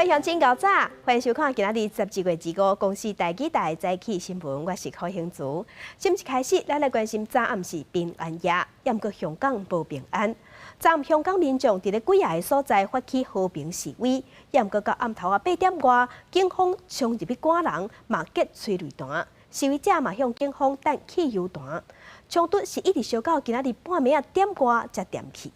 乡亲高早，欢迎收看今仔日12月2日公司台记台早起新闻，我是柯兴竹。新一开始，咱来关心早暗是平安夜，也毋过香港无平安。昨暗香港民众伫咧几个所在发起和平示威，也毋过到暗头8点外，警方冲入去赶人，嘛结催泪弹，示威者嘛向警方弹汽油弹，冲突是一直烧到今仔日半暝点外才停去。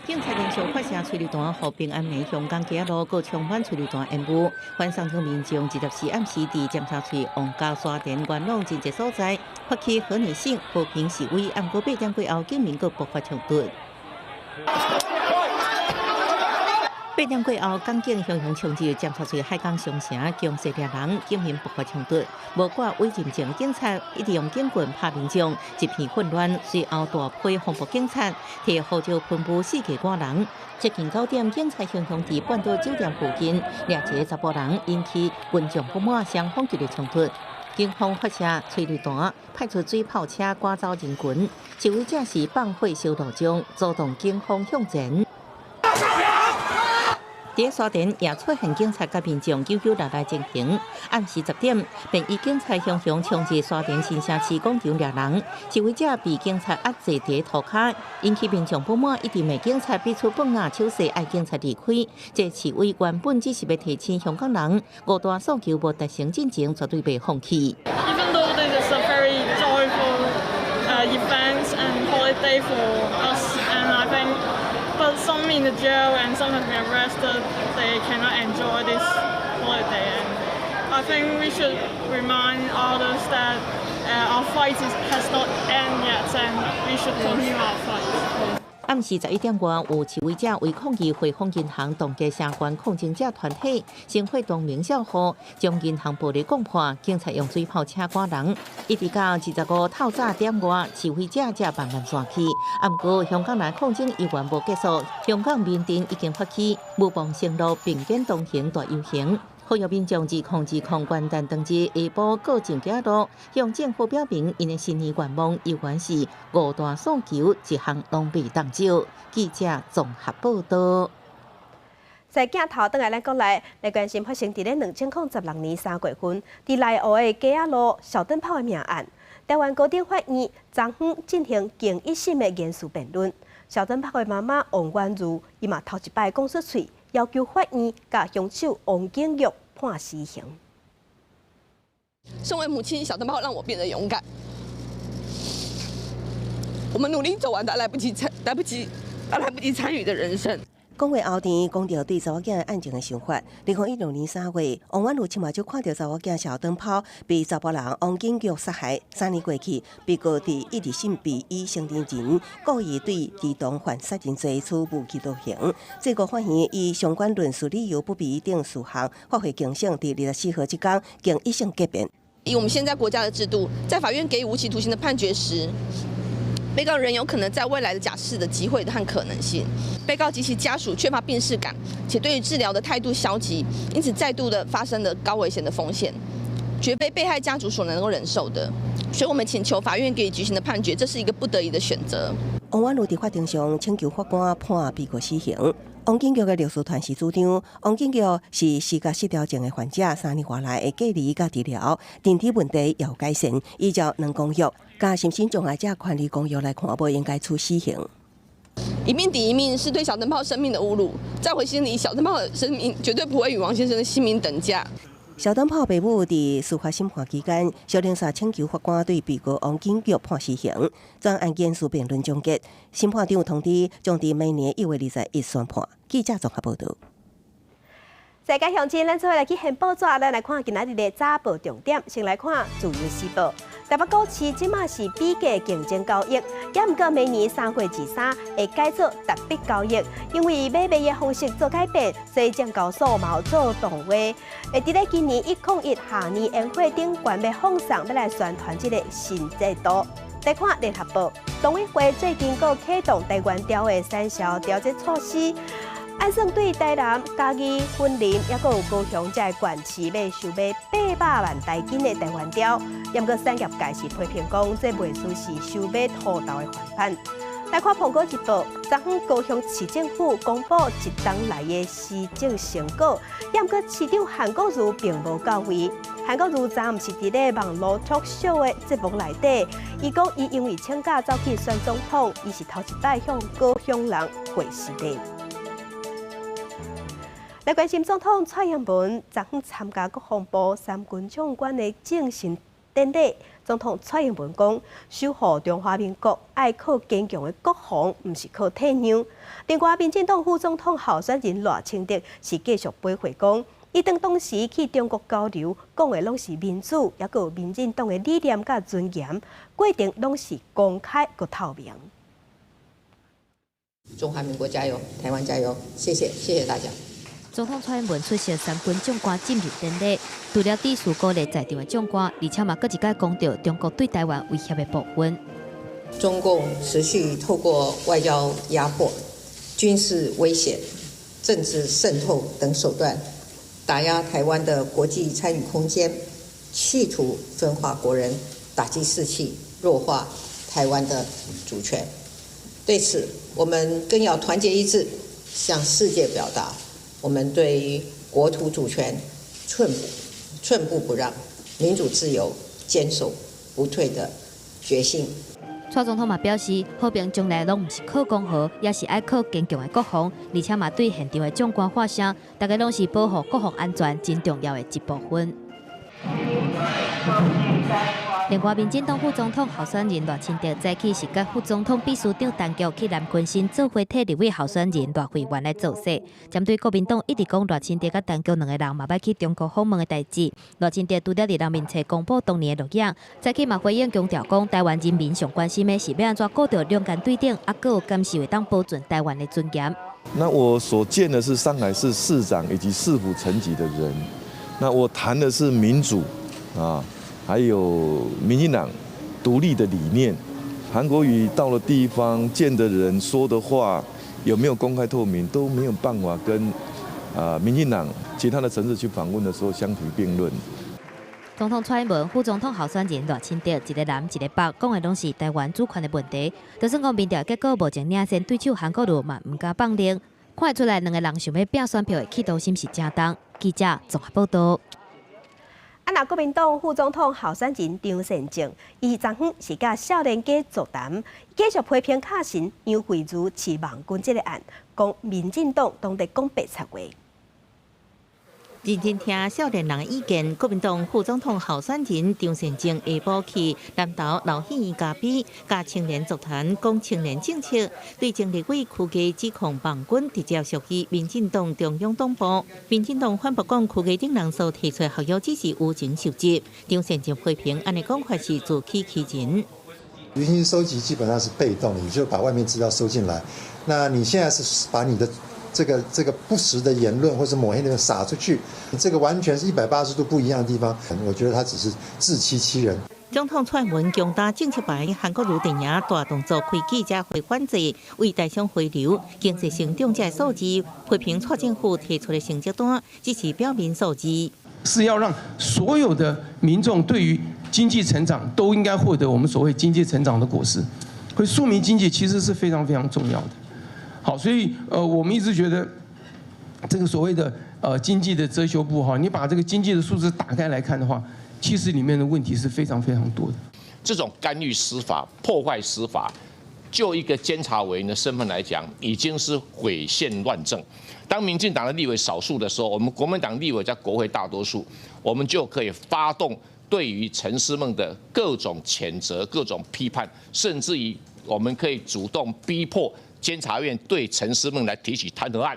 警察连续发射催泪弹，和平安暝香港街路，佮充满催泪弹烟雾。反送中民众24暗时伫尖沙咀王家沙田元朗真济所在发起和平省和平示威，暗过8点过后，警民佮爆发冲突。8点过后，港警向冲入尖沙咀海港商城，强势掠人，警民爆发冲突。无挂违禁证的警察一直用警棍拍民众，一片混乱。随后大批防暴警察替号召喷雾四界赶人。接近9点，警察向伫半岛酒店附近掠一个查甫人，引起群众不满，双方激烈冲突。警方发射催泪弹，派出水炮车赶走人群。示威者是放火烧路中，阻挡警方向前。 伫沙田也出现警察甲民众996情形，暗时10点，便以警察向冲至沙田新城市广场掠人，示威者被警察压制伫涂骹，引起民众不满，一直骂警察比出棒啊手势，爱警察离开。这示威原本只是要提醒香港人5大诉求无达成进程，绝对袂放弃。Even though this is a very joyful event and holiday for us, and I think. But some in the jail and some have been arrested. They cannot enjoy this holiday, and I think we should remind others that our fight has not ended yet, and we should continue our fight. 暗时11点外，有示威者为抗议汇丰银行冻结相关抗争者团体，先发动鸣笑号，将银行暴力攻破，警察用水炮车赶人，一直到25透早点外，示威者才慢慢散去。不过，香港内抗争依然无结束，香港民阵已经发起无望升路并肩同行大游行。 呼吁民众自控元旦当日下晡过上街路，向政府表明因的新年愿望依然是5大诉求一项拢未当少。记者综合报道。在镜头转来咱国内，来关心发生伫咧2016年3月份，伫内湖的街仔路小灯泡的命案。台湾高等法院昨昏进行经1审的言词辩论。小灯泡的妈妈王婉如，伊嘛头一摆讲出嘴，要求法院甲凶手王景玉 判死刑。身为母亲，小灯泡让我变得勇敢。我们努力走完来不及参与的人生。讲话后天讲到对查某囝案情的想法。2016年3月，王婉如亲目睭看到查某囝小灯泡被查甫人王景玉杀害。3年过去，被告伫1、2审被以成年人故意对儿童犯杀人罪处无期徒刑。最高法院以相关论述理由不比等4项发回警醒，伫24号这天经1审结辩。以我们现在国家的制度，在法院给予无期徒刑的判决时， 被告人有可能在未来的假释的机会和可能性，被告及其家属缺乏病识感，且对于治疗的态度消极，因此再度的发生了高危险的风险，绝非被害家属所能够忍受的。所以，我们请求法院给予执行的判决，这是一个不得已的选择。王婉如在法庭上请求法官判被告死刑。 王景玉的律师团是主张，王景玉是视觉失调症的患者，3年外来的隔离甲治疗，身体问题有改善，依照2公约加心身障碍者权利公约来看，不应该处死刑。一命抵一命是对小灯泡生命的侮辱，在我心里，小灯泡的生命绝对不会与王先生的性命等价。 小灯泡爸母伫司法审判期间，小林沙请求法官对被告王景玉判死刑。专案件事辩论终结，审判长通知将伫明年1月21宣判。记者综合报道。世界乡亲，咱做伙来去现报纸，咱来看今仔日的早报重点。先来看《自由时报》。台北股市即马是比价竞争交易，也毋过明年3月23会改做特别交易，因为买卖的方式做改变，所以证交所嘛有做动画，会伫咧今年101下年宴会顶悬要放送，要来宣传这个新制度。来看《联合报》，农委会最近阁启动台湾雕的产销调节措施。 按算对台南、嘉义、云林，也阁有高雄这县市要收买800万台斤的台湾雕，也毋过产业界是批评讲，这卖出是收买土豆的反叛。来看澎湖一报，昨昏高雄市政府公布一冬来的施政成果，也毋过市长韩国瑜并无到位。韩国瑜昨暗是伫咧网络talk show的节目内底，伊讲伊因为请假走去选总统，伊是头一摆向高雄人会实力。来关心总统蔡英文昨昏参加国防部三军将官的正式典礼。总统蔡英文讲，守护中华民国爱靠坚强的国防，毋是靠退让。另外，民进党副总统候选人赖清德是继续背回讲，伊当时去中国交流，讲的拢是民主，也有民进党的理念甲尊严，过程拢是公开佮透明。中华民国加油，台湾加油！谢谢大家。总统蔡英文出席三军将官进入典礼，除了致辞鼓励在场的将官，而且嘛，搁一再讲到中国对台湾威胁的部分。中共持续透过外交压迫、军事威胁、政治渗透等手段，打压台湾的国际参与空间，企图分化国人，打击士气，弱化台湾的主权。对此，我们更要团结一致，向世界表达我们对于国土主权寸步不让、民主自由坚守不退的决心。蔡总统嘛表示，和平将来拢毋是靠讲和，也是爱靠坚强的国防，而且嘛对现场的将官发声，大家拢是保护国防安全真重要的一部分。另外，民进党副总统候选人赖清德早起是甲副总统秘书长陈菊去南昆新做伙替立委候选人赖慧媛来造势。针对国民党一直讲赖清德甲陈菊两个人嘛要去中国访问的代志，赖清德除了伫人民册公布当年的录影，早起嘛回应强调讲，台湾人民上关心的是要安怎顾到两岸对等，啊，搁有监视会当保存台湾的尊严。那我所见的是上海市市长以及市府层级的人，那我谈的是民主啊。还有民进党独立的理念，韩国瑜到了地方见的人说的话有没有公开透明，都没有办法跟民进党其他的城市去访问的时候相提并论。总统蔡英文、副总统候选人赖清德，一个南一个北，讲的拢是台湾主权的问题。就算讲民调结果无前领先对手韩国瑜嘛唔敢放冷，看得出来两个人想要拼选票的企图心是正当。记者综合报道。那国民党副总统候选人张善政，伊昨昏是甲少年家座谈，继续批评卡神杨惠如持网军这个案，讲民进党当地讲白贼话。认真听少年人意见，国民党副总统候选人张善政下晡去南投老戏院咖啡，甲青年座谈，讲青年政策，对前立委区家指控网军直接属于民进党中央党部。民进党反驳讲区家等人所提出的学校只是无情受执，张善政批评安尼讲法是自欺欺人。舆情收集基本上是被动的，你就把外面资料收进来，那你现在是把你的这个不实的言论或者抹黑的撒出去，这个完全是180度不一样的地方。我觉得他只是自欺欺人。总统蔡英文强打政策牌，韩国瑜电影大动作开记者会反制，为台商回流、经济成长这数字，批评蔡政府提出的成绩单只是表面数字，是要让所有的民众对于经济成长都应该获得我们所谓经济成长的果实，会庶民经济其实是非常非常重要的。好，所以我们一直觉得这个所谓的经济的遮羞布哈，你把这个经济的数字打开来看的话，其实里面的问题是非常非常多的。这种干预司法、破坏司法，就一个监察委员的身份来讲，已经是毁宪乱政。当民进党的立委少数的时候，我们国民党立委在国会大多数，我们就可以发动对于陈思梦的各种谴责、各种批判，甚至于我们可以主动逼迫监察院对陈思梦来提起弹劾案。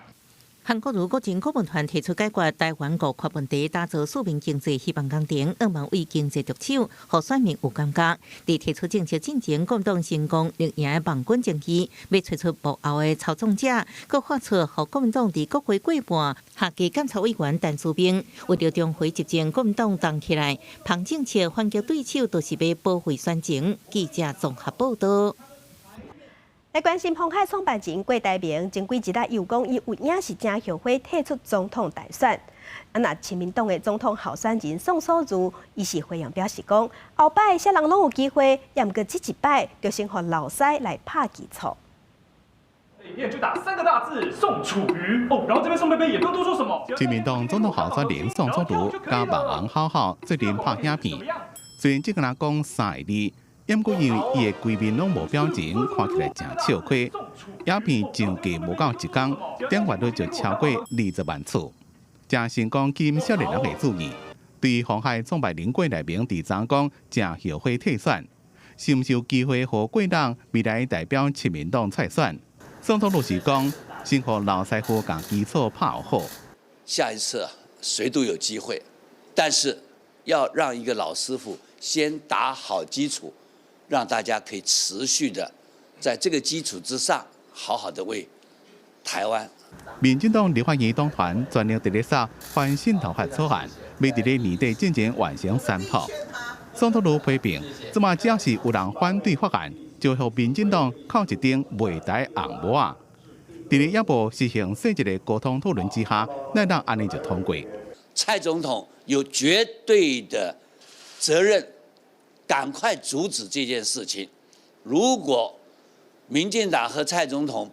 韩国瑜国前顾问团提出解决台湾五缺问题，打造庶民经济希望工程，希望为经济着手，让选民有感觉。在提出政策进前，国民党成功力赢的网军争议，要找出幕后的操纵者，佮发出让国民党在国会过半下届监察委员陈淑彬，为了中回执政，国民党动起来，旁政策反击对手，都是要保卫选情。记者综合报道。来关心鸿海创办人郭台铭，前几日又讲伊有影是正后悔退出总统大选。那亲民党的总统候选人宋楚瑜，伊是回应表示讲，后摆啥人拢有机会，也毋过这一摆就先互老师来拍基础。里面就打3个大字宋楚瑜哦，然后这边宋贝贝也不用多说什么。亲民党总统候选人宋楚瑜加万安好好最近拍影片，虽然这个人讲3个字，因过因为伊的规面拢无表情，看起来真笑亏。影片上架无到1天，点阅率就超过20万次，正成功吸引少年人的注意。对于鸿海创办人郭台铭伫昨讲正后悔退选，是毋是有机会和郭党未来代表亲民党参选？宋楚瑜是讲，先和老师傅将基础打好。下一次谁都有机会，但是要让一个老师傅先打好基础，让大家可以持续的在这个基础之上，好好的为台湾。民进党立法院党团全力伫咧杀反渗透法草案，要伫咧年底进前完成3套。宋楚瑜批评，即马只要是有人反对法案，就向民进党靠一顶袂台红帽啊！伫咧也无实行细节的沟通讨论之下，那让安尼就通过。蔡总统有绝对的责任，赶快阻止这件事情。如果民进党和蔡总统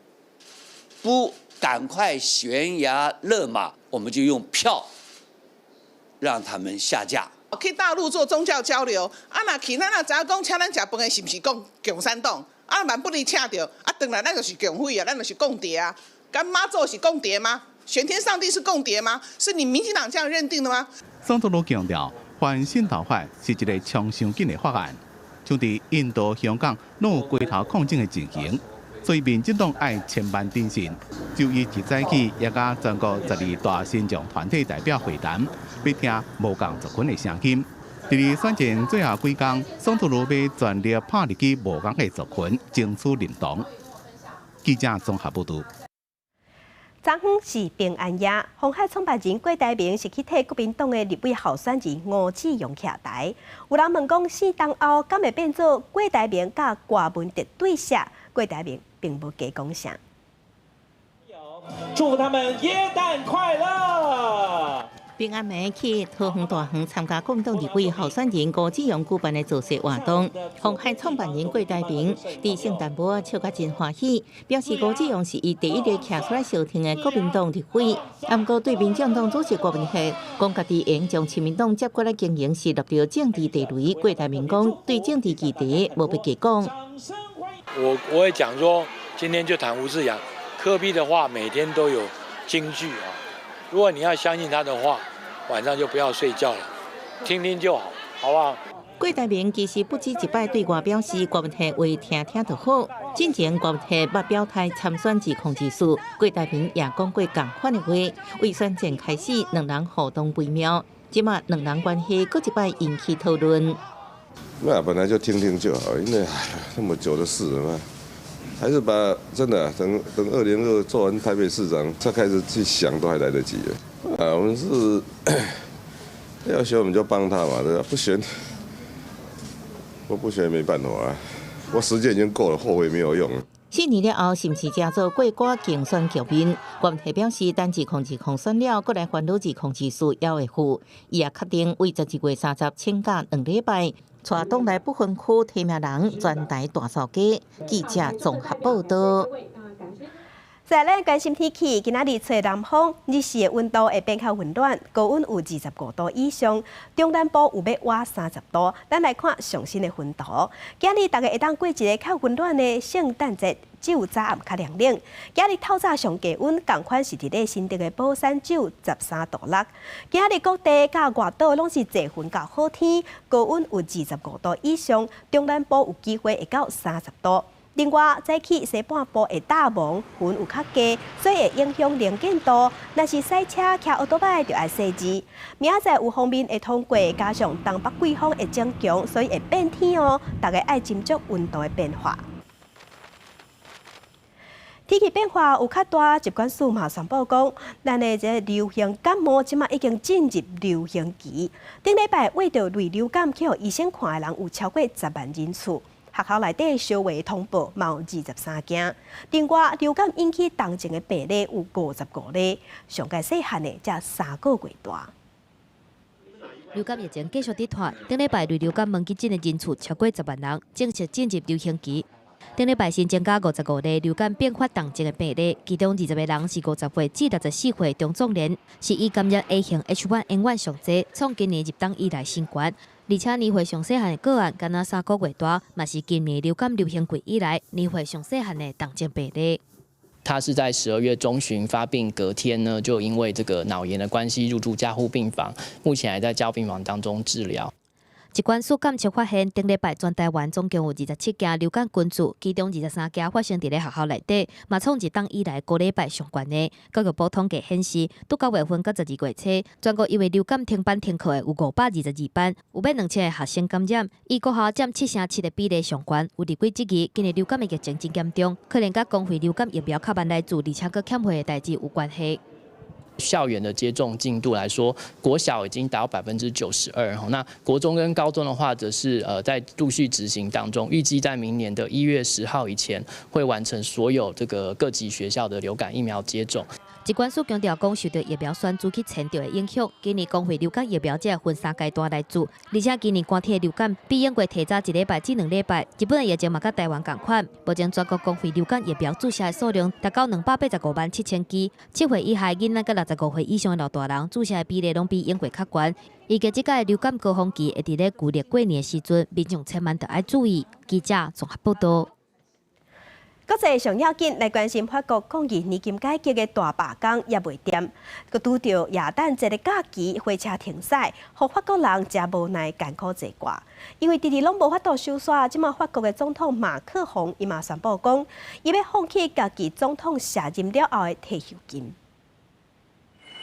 不赶快悬崖勒马，我们就用票让他们下架。去大陆做宗教交流，若去咱知影讲请咱食饭的是毋是讲共产党？万不离请到，当然咱就是共匪啊，咱就是共谍啊。干妈祖是共谍吗？玄天上帝是共谍吗？是你民进党这样认定的吗？宋楚瑜强调，反渗透法是一个冲上紧的法案，像伫印度、香港拢有街头抗争的情形，所以民进党爱千万定心。就以即早起也甲全国12大新疆团体代表会谈，要听无共族群的声音。伫咧选前最后几天，宋楚瑜要全力拍入去无共的族群，争取认同。记者综合报道。昨昏是平安夜，鸿海创办人郭台铭是去替国民党的立委候选人吴志勇徛台。有人问讲4当后敢会变做郭台铭甲郭文哲对射？郭台铭并无加讲啥。祝福他们耶诞快乐！平安暝去桃园大园参加国民党立委候选人吴志勇举办的造势活动，鸿海创办人郭台铭伫圣诞舞笑甲真欢喜，表示吴志勇是伊第一个徛出来相挺的国民党立委。不过对民进党主席郭文哲讲家己应将亲民党接过来经营是落到政治地雷，郭台铭讲对政治议题无必加讲。我会讲说，今天就谈吴志阳，科比的话每天都有金句啊。如果你要相信他的话，晚上就不要睡觉了，听听就好，好不好？郭台铭其实不止一摆对外表示郭文哲话听听就好。之前郭文哲捌表态参选自控之事，郭台铭也讲过同款的话。为选战开始，两人互动微妙，即马两人关系搁一摆引起讨论。那本来就听听就好，因为那么久的事了嘛，还是把真的等2022做完台北市长，再开始去想都还来得及的。我们是要选我们就帮他嘛，对吧？不选我不选也没办法啊，我时间已经够了，后悔没有用。4年了后，是毋是正做过关竞选局面？郭文哲表示，等自控选了，过来烦恼自控之事也会付。伊也确定为11月30请假2礼拜，带党内不分区提名人全台大扫街。记者综合报道。再来关心天气，今仔日吹南风，日时的温度会变较温暖，高温有25度以上，中南部有要活30度。咱来看上新的温度。今日大家会当过一个较温暖的圣诞节，只有早暗较凉冷。今日透早上低温，同款是伫咧新竹的宝山只有13度6。今日各地甲外岛拢是侪云到好天，高温有25度以上，中南部有机会会到30度。另外，早起西半部会大雾，云有较低，所以会影响能见度。若是赛车、骑奥多摆，就要细致。明仔载有方面会通过，加上东北季风会增强，所以会变天哦。大家爱斟酌温度的变化。天气变化有较大，疾管署嘛宣布讲，咱的这流行感冒即马已经进入流行期。顶礼拜为着类流感去互医生看的人有超过10万人次。学校内底烧话通报嘛有23件，另外流感引起重症的病例有55例，上界细汉的才3个月大。流感疫情继续伫拖，顶礼拜类流感门急诊的人次超过10万人，正式进入流行期。顶礼拜新增加55例流感并发重症的病例，其中20个人是50岁至64岁中壮年，是以感染 A 型 H1N1 上济，创今年入冬以来新高。而且年岁上细汉的个案，敢若3个月大，嘛是今年流感流行季以来年岁上细汉的重症病例。他是在12月中旬发病，隔天呢就因为这个脑炎的关系入住加护病房，目前还在加护病房当中治疗。疾管署监测发现，顶礼拜全台湾总共有27件流感群聚，其中23件发生伫咧学校内底，嘛创一冬以来高礼拜上悬的。教育部统计显示，拄9月份到12月初，全国因为流感停班停课的有522班，有约2000个学生感染，以国校占7%的比例上悬。有伫几即日，今年流感的疫情真严重，可能甲公费流感疫苗较慢来做，而且佫欠货的代志有关系。校园的接种进度来说，国小已经达到92%，那国中跟高中的话，则是在陆续执行当中，预计在明年的1月10号以前会完成所有这个各级学校的流感疫苗接种。疾管署强调，讲受到疫苗选举去牵着的影响，今年公费流感疫苗只分3阶段来做，而且今年寒天的流感比英国提早1礼拜至2礼拜。日本的疫情嘛，甲台湾同款，目前全国公费流感疫苗注射的数量达到2857000剂，7岁以下囡仔甲65岁以上的老大人注射的比例拢比英国较悬。预计这届的流感高峰期会伫咧旧历过年的时阵，民众千万得爱注意。记者综合报道。国际上要紧来关心法国抗议年金改革的大罢工也未掂，佮拄到耶诞节的假期，火车停驶，互法国人真无奈艰苦坐挂。因为直拢无法度收煞，即马法国的总统马克宏伊嘛宣布讲，伊要放弃家己总统卸任了后的退休金。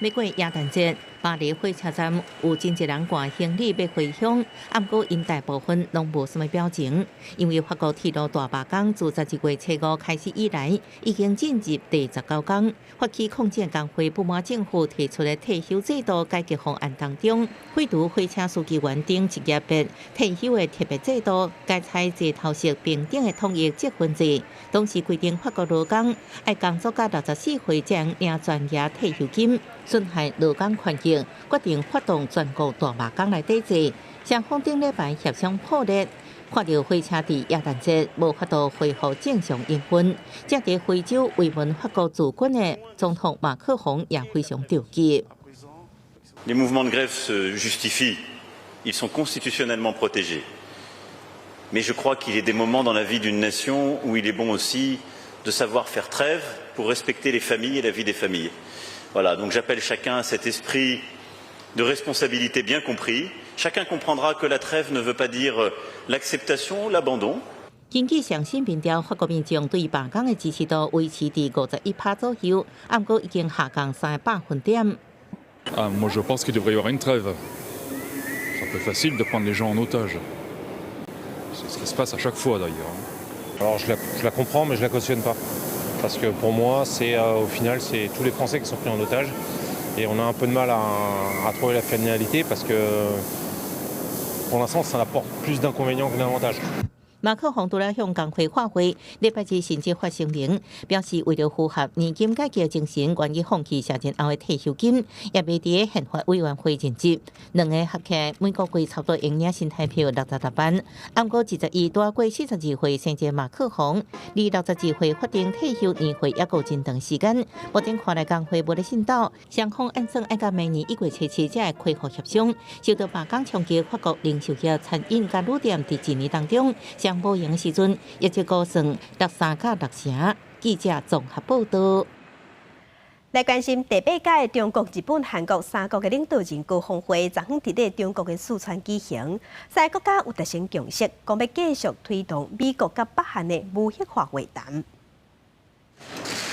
每过耶诞节，巴黎火车站有真侪人挂行李要回乡，不过因大部分拢无什么表情，因为法国铁路大罢工自11月初5开始以来，已经进入第19天。发起抗战工会不满政府提出的退休制度改革方案当中，废除火车司机员等职业别退休的特别制度，改采齐头式平等的统一积分制，同时规定法国劳工要工作到64岁才能领专业退休金。损害劳工权益，决定发动全国大罢工来抵制。双方顶礼拜协商破裂，看到火车伫耶诞节无法度恢复正常营运，正伫非洲慰问法国驻军的总统马克宏也非常着急。Les mouvements de grève se justifient, ils sont constitutionnellement protégés. Mais je crois qu'il y a des moments dans la vie d'une nation où il est bon aussi de savoir faire trêve pour respecter les familles et la vie des familles. Voilà, donc j'appelle chacun à cet esprit de responsabilité bien compris. Chacun comprendra que la trêve ne veut pas dire l'acceptation ou l'abandon. 根据上新民调，法国民众对罢工的支持度维持伫51%左右，不过已经下降3个百分点。Moi, je pense qu'il devrait y avoir une trêve. C'est un peu facile de prendre les gens en otage. C'est ce qui se passe à chaque fois d'ailleurs. Alors je la comprends, mais je la cautionne pas. Parce que pour moi, au final, c'est tous les Français qui sont pris en otage. Et on a un peu de mal à trouver la finalité parce que pour l'instant, ça apporte plus d'inconvénients que d'avantages. 马克宏除了向工会发会，礼拜日甚至发声明，表示为了符合年金改革精神，愿意放弃卸任后的退休金，也未伫宪法委员会任职。两个合起来每个月差不多应领新台币66万。不过21大过42岁生前马克宏，离62岁法定退休年岁也够真长时间。目前看来工会无咧信道，双方按算要到明年1月初7才会恢复协商。受到罢工冲击，法国零售业、餐饮甲旅店伫1年当中。上无闲时阵，业绩估算63到6成。记者综合报道。来关心第8届中国、日本、韩国3国的领导人高峰会，昨昏伫咧中国的四川举行。3个国家有达成共识，讲要继续推动美国甲北韩的无核化会谈。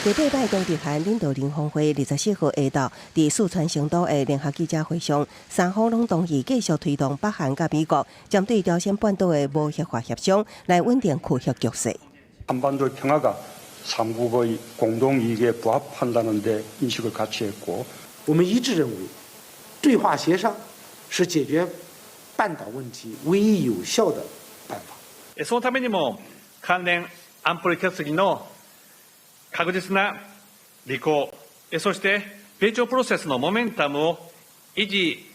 第8届中日韩领导人峰会24号下昼伫四川成都的联合记者会上，三方拢同意继续推动北韩甲美国针对朝鲜半岛的无核化协商，来稳定区域局势。 한반도 평화가 3국의 공동 이익에 부합한다는 데 인식을 같이 했고 我们一致认为，对话协商是解决半岛问题唯一有效的办法。そのためにも関連安保理決議の確実な履行、そして米朝プロセスのモメンタムを維持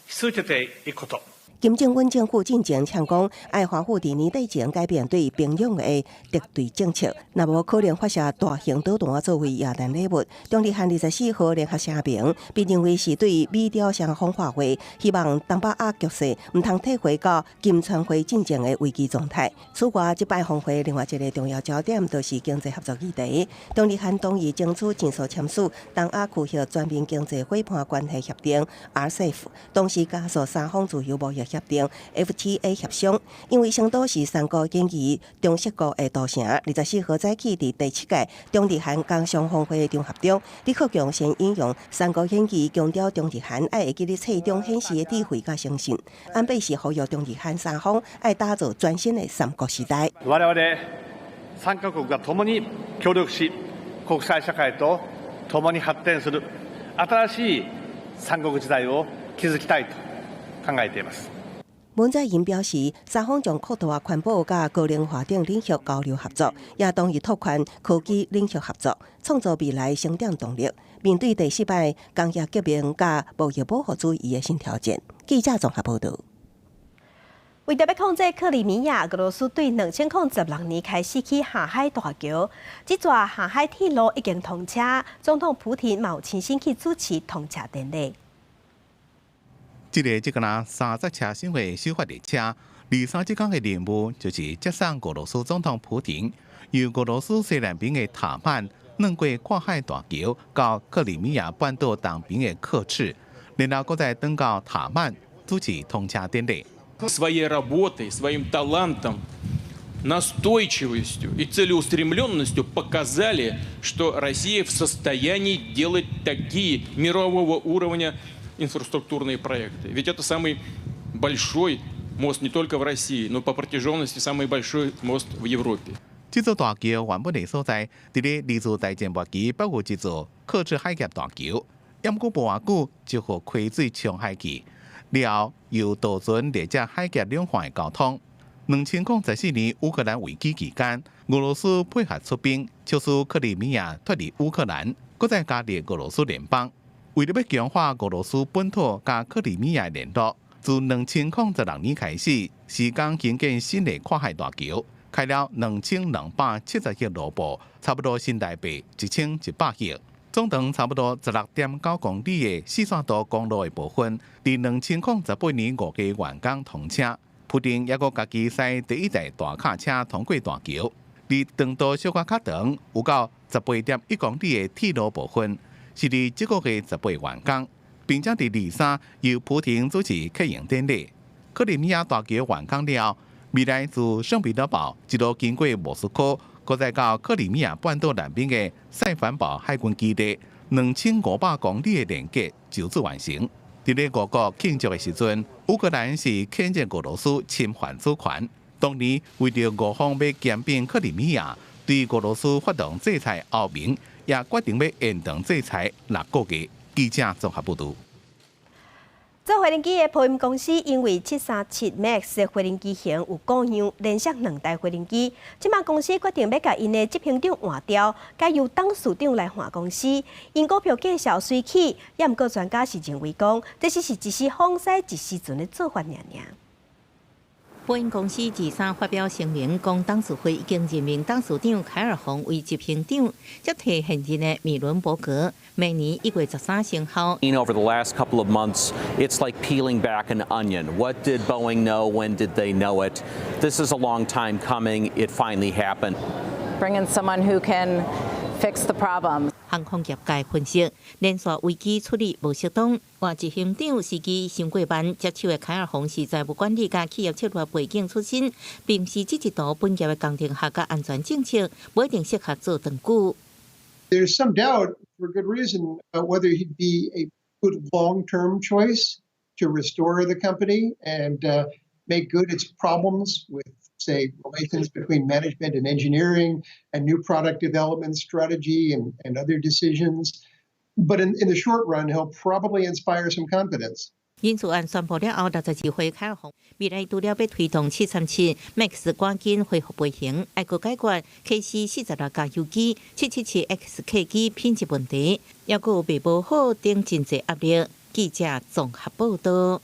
し続けていくこと。金正恩政府进前呛讲，爱华府伫年底前改变对平壤的敌对政策，若无可能发射大型导弹作为亚弹礼物。中日韩24号联合声明，被认为是对美朝双方化会，希望东北亚局势唔通退回到金川会进前的危机状态。此外，这摆峰会另外一个重要焦点就是经济合作议题。中日韩同意争取尽速签署东亚区域全面经济伙伴关系协定 RCEP， 同时加速三方自由贸易协定 FTA 协商。因为成都是三国经济中设国的都城，24号早起伫第7届中日韩工商峰会场合中，李克强先引用三国经济强调中日韩爱会记咧册中显示的智慧甲诚信，安倍是呼吁中日韩三方爱打造全新的三国時代。我々3カ国が共に協力し、国際社会と共に発展する新しい三国時代を築きたいと考えています。文在寅表示，三方将扩大环保甲高龄化等领域交流合作，也同意拓宽科技领域合作，创造未来成长动力。面对第4摆工业革命甲贸易保护主义的新挑战，记者综合报道。为着要控制克里米亚，俄罗斯对2016年开始起下海大桥，这座下海铁路已经通车，总统普廷嘛有亲身去主持通车典礼。这个30车厢的首发列车，2、3日的任务就是接送俄罗斯总统普廷，由俄罗斯西南边的塔曼弄过跨海大桥到克里米亚半岛东边的克赤，然后再登到塔曼主持通车典礼。Своей работой, своим талантом, настойчивостью и целеустремленностью показали, что Россия в состоянии делать такие мирового уровня инфраструктурные проекты. Ведь это самый большой мост не только в России, но по протяженности самый большой мост в Европе. 这座大桥原本的所在，伫咧二次大战末期包括一座克赤海峡大桥，也过无偌久就互开水冲海去。了后又渡船列车海峡两岸的交通。2014年乌克兰危机期间，俄罗斯配合出兵，促使克里米亚脱离乌克兰，搁再加入俄罗斯联邦。为了要强化俄罗斯本土甲克里米亚联络，自2016年开始，时间兴建新的跨海大桥，开了2270亿卢布，差不多新台币1100亿。总长差不多16.9公里的四线道公路的部分，伫2018年5月完工通车。普丁也搁家己驶第一台大卡车通过大桥，离长度小可较长，有到18.1公里的铁路部分，是伫这个月18完工，并且伫23由普丁主持启用典礼。克里米亚大桥完工了，未来自圣彼得堡一路经过莫斯科。搁再到克里米亚半岛南边的塞凡堡海军基地，2500公里的连接就此完成。伫咧俄国庆祝的时阵，乌克兰是谴责俄罗斯侵犯主权。当年为着俄方要兼并克里米亚，对俄罗斯发动制裁后面，也决定要延长制裁6个月。记者综合报道。做飞行机的波音公司因为737 MAX 的飞行机型有故障，连续2台飞行机，即马公司决定要甲因的执行长换掉，改由董事长来换公司。因股票计小随起，也毋过专家是认为讲，这只是一时风势一时阵的做法尔。波音公司23发表声明，讲董事会已经任命董事长凯尔洪为执行长，接替现任的米伦伯格，明年1月13生效。Over the last couple of months, it's like peeling back an onion. What did Boeing know? When did they know it? This is a long time coming. It finally happened. Bring in someone who can fix the problem. 航空业界分析，连续危机处理无适当，换执行长司机上过班接手的凯尔洪是财务管理甲企业策略背景出身，并是这一道本业的工程学甲安全政策，不一定适合做长久。There's some doubt, for good reason, whether he'd be a good long-term choice to restore the company and make good its problems with, say, relations between management and engineering and new product development strategy and other decisions. But in the short run, he'll probably inspire some confidence. 因此案宣布了后，62岁凯尔洪未来除了要推动737 MAX 赶紧恢复飞行，还佫解决 KC-46架飞机、777X 客机品质问题，也佫有未保好等真济压力。记者综合报道。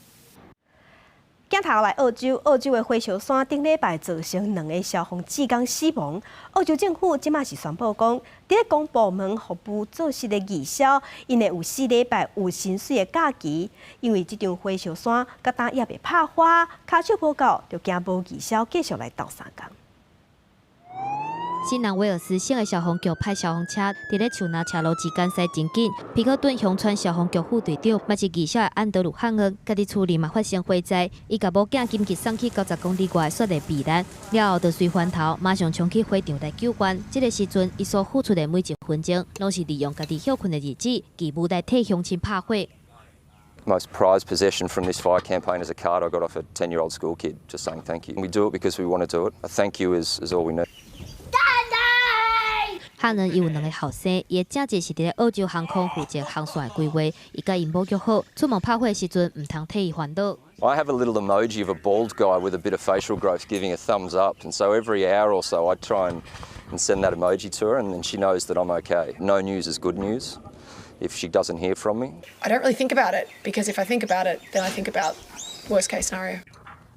镜头来澳洲的火烧山顶礼拜造成2个消防职工死亡。澳洲政府即马是宣布讲，伫咧公部门服务做事的义消，因会有4礼拜有薪水的假期。因为即场火烧山，甲当也未拍花，骹手无够，就惊无义消继续来斗3工。新南威尔斯省的消防局派消防车伫咧树林车路之间驶真紧。皮克顿乡村消防局副队长，嘛是义消的安德鲁汉恩，家己厝里嘛发生火灾，伊甲某囝紧急送去90公里外的雪地避难，了后就随翻头，马上冲去火场来救援。这个时阵，伊所付出的每一分钟，拢是利用家己休困的日子，义务来替乡亲拍火。Most prized possession from this fire campaign is a card I got off a 10-year-old school kid, just saying thank you. We do it because we want to do it. A thank you is all we need. 汉人伊有2个后生，伊的正职是伫咧澳洲航空负责航线的规划。伊甲因某约好，出门拍火的时阵，唔通替伊烦恼。I have a little emoji of a bald guy with a bit of facial growth giving a thumbs up, and so every hour or so I try and send that emoji to her, and then she knows that I'm okay. No news is good news if she doesn't hear from me. I don't really think about it, because if I think about it, then I think about worst case scenario.